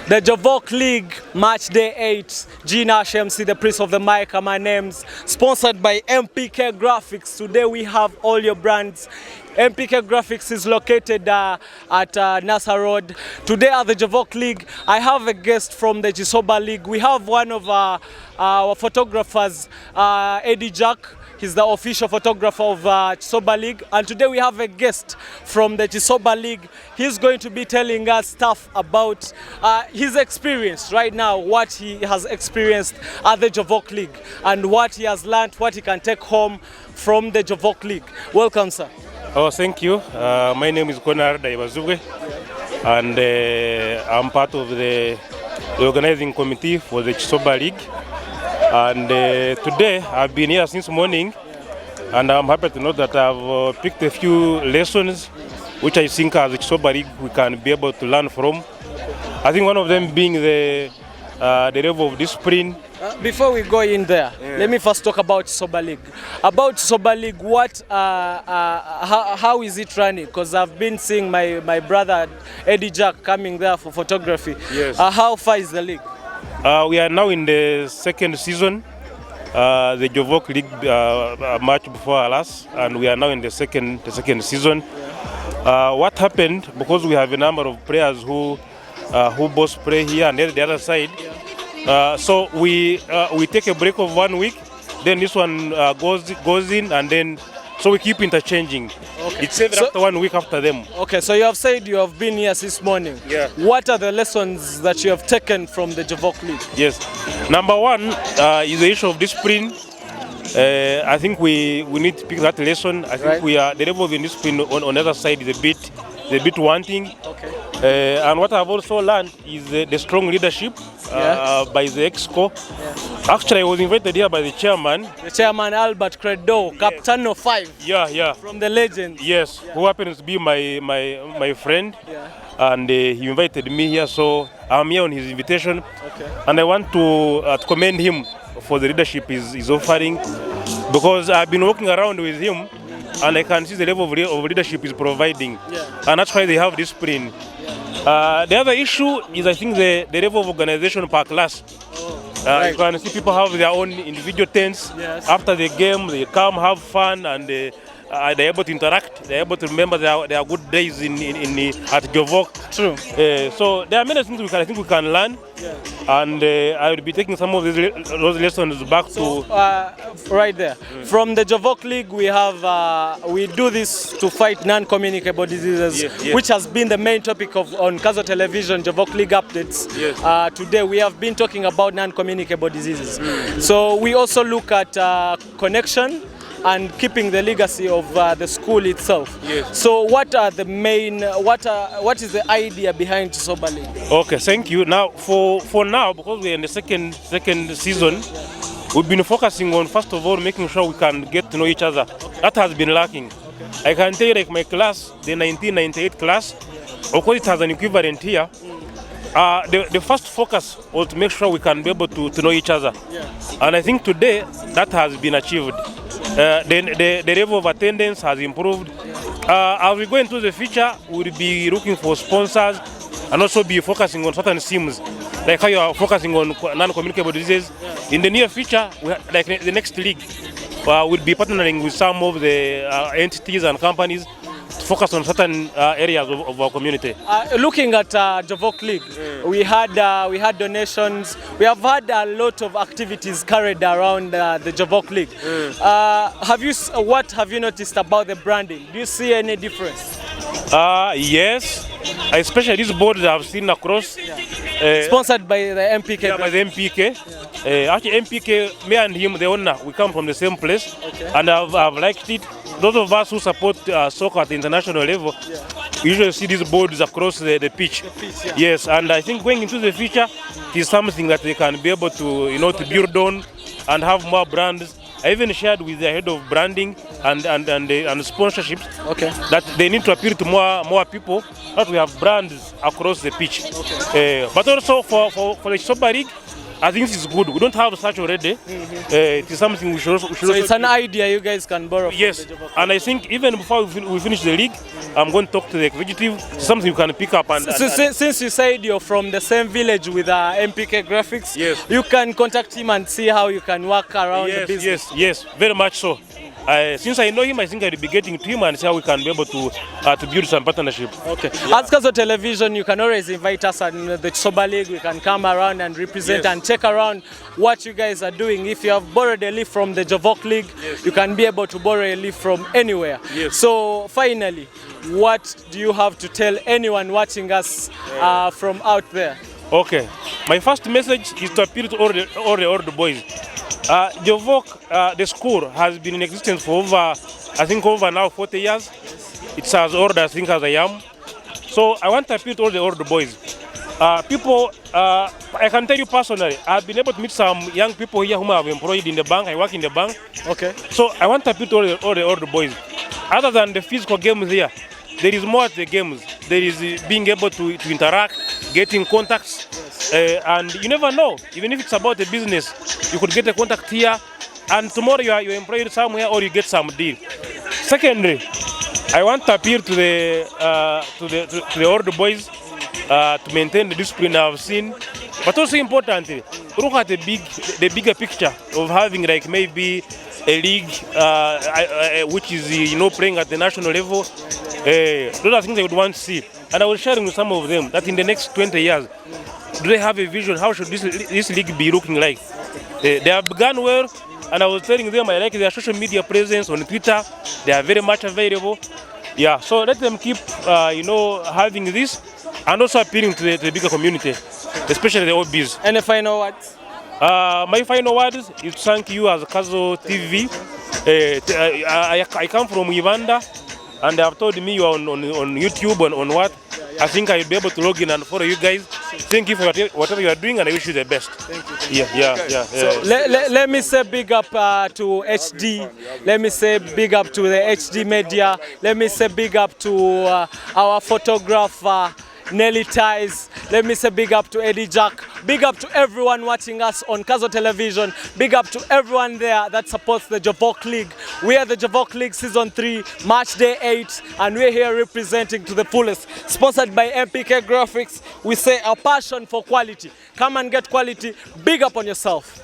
The Jovoc League, match day 8. G Nash MC, the priest of the mic, are my names. Sponsored by MPK Graphics. Today we have all your brands. MPK Graphics is located at Nasa Road. Today at the Jovoc League, I have a guest from the KISOBA League. We have one of our photographers, Eddie Jack. He's the official photographer of KISOBA League. And today we have a guest from the KISOBA League. He's going to be telling us stuff about his experience right now, what he has experienced at the Jovoc League, and what he has learned, what he can take home from the Jovoc League. Welcome, sir. Oh, thank you. My name is Konar Daibazugwe, and I'm part of the organizing committee for the KISOBA League. And today I've been here since morning, and I'm happy to know that I've picked a few lessons which I think as a KISOBA League we can be able to learn from. I think one of them being the level of discipline. Before we go in there, let me first talk about KISOBA League. About KISOBA League, how is it running? Because I've been seeing my brother Eddie Jack coming there for photography. Yes. How far is the league? We are now in the second season. The Jovoc League match before our last, and we are now in the second season. What happened, because we have a number of players who both play here and the other side, so we take a break of 1 week, then this one goes in, and then so we keep interchanging. Okay. It's after 1 week after them. Okay, so you have said you have been here since morning. Yeah. What are the lessons that you have taken from the Jovoc League? Yes. Number one is the issue of discipline. I think we need to pick that lesson. I think we are the level of discipline on the other side is a bit wanting. Okay. And what I've also learned is the strong leadership by the EXCO. Yeah. Actually, I was invited here by the chairman. The chairman, Albert Credo, Captain of 5. Yeah. From the legend. Yes, who happens to be my friend. Yeah. And he invited me here, so I'm here on his invitation. Okay. And I want to commend him for the leadership he's offering, because I've been walking around with him and I can see the level of leadership he's providing. Yeah. And that's why they have discipline. Yeah. The other issue is, I think, the level of organization per class. You can see people have their own individual tents. Yes. After the game, they come, have fun, and they're able to interact. They're able to remember their good days at Jovoc. True. So there are many things I think we can learn. Yeah. And I will be taking some of those lessons back to right there. From the Jovoc League, we do this to fight non-communicable diseases, which has been the main topic on Kazo Television Jovoc League updates. Yes. Today we have been talking about non-communicable diseases. So we also look at connection and keeping the legacy of the school itself. Yes. So what are the main, what is the idea behind KISOBA League? Okay, thank you. Now, for now, because we're in the second season, we've been focusing on, first of all, making sure we can get to know each other. Okay. That has been lacking. Okay. I can tell you, like my class, the 1998 class, of course it has an equivalent here. The first focus was to make sure we can be able to know each other. Yeah. And I think today that has been achieved. The level of attendance has improved. As we go into the future, we'll be looking for sponsors and also be focusing on certain themes, like how you are focusing on non-communicable diseases. In the near future, like the next league, we'll be partnering with some of the entities and companies to focus on certain areas of our community. Looking at Jovoc League, we had donations. We have had a lot of activities carried around the Jovoc League. What have you noticed about the branding? Do you see any difference? Yes, especially these boards I've seen across. Sponsored by the MPK. Yeah, by the MPK. Yeah. Actually, MPK, me and him, the owner, we come from the same place, and I've liked it. Those of us who support soccer at the international level, usually see these boards across the pitch. Yes, and I think going into the future, it is something that they can be able to, to build on and have more brands. I even shared with the head of branding and sponsorships that they need to appeal to more people, that we have brands across the pitch. But also for the KISOBA League, I think this is good. We don't have such already. It is something we should also. So it's an idea you guys can borrow. Yes, and I think even before we finish the league, I'm going to talk to the executive. Something you can pick up and. Since you said you're from the same village with MPK Graphics, yes, you can contact him and see how you can work around the business. Yes, very much so. Since I know him, I think I'll be getting to him and see how we can be able to build some partnership. Okay. Yeah. As Kazo Television, you can always invite us in the KISOBA League. We can come around and represent and check around what you guys are doing. If you have borrowed a leaf from the Jovoc League, you can be able to borrow a leaf from anywhere. So finally, what do you have to tell anyone watching us from out there? Okay. My first message is to appeal to all the old boys. Jovoc, the school, has been in existence for over now 40 years. It's as old as I am. So I want to appeal to all the old boys. People, I can tell you personally, I've been able to meet some young people here whom I have employed in the bank. I work in the bank. Okay. So I want to appeal to all the old boys. Other than the physical games here, there is more to the games. There is being able to interact, getting contacts. And you never know, even if it's about a business, you could get a contact here, and tomorrow you're employed somewhere or you get some deal. Secondly, I want to appeal to the old boys to maintain the discipline I've seen, but also importantly, look at the bigger picture of having like maybe a league which is playing at the national level. Those are things I would want to see, and I was sharing with some of them that in the next 20 years. Do they have a vision? How should this league be looking like? They have begun well, and I was telling them I like their social media presence on Twitter. They are very much available. Yeah, so let them keep, having this, and also appealing to the bigger community, especially the OBs. Any final words? My final words is thank you as Kazo TV. I come from Uganda, and they have told me you are on YouTube, on what? I think I'll be able to log in and follow you guys. Thank you for whatever you are doing, and I wish you the best. Thank you. Yeah. So let me say big up to HD. Let me say big up to the HD media. Let me say big up to our photographer, Nelly Ties. Let me say big up to Eddie Jack. Big up to everyone watching us on Kazo Television. Big up to everyone there that supports the Jovoc League. We are the Jovoc League Season 3, March Day 8, and we're here representing to the fullest. Sponsored by MPK Graphics. We say a passion for quality. Come and get quality. Big up on yourself.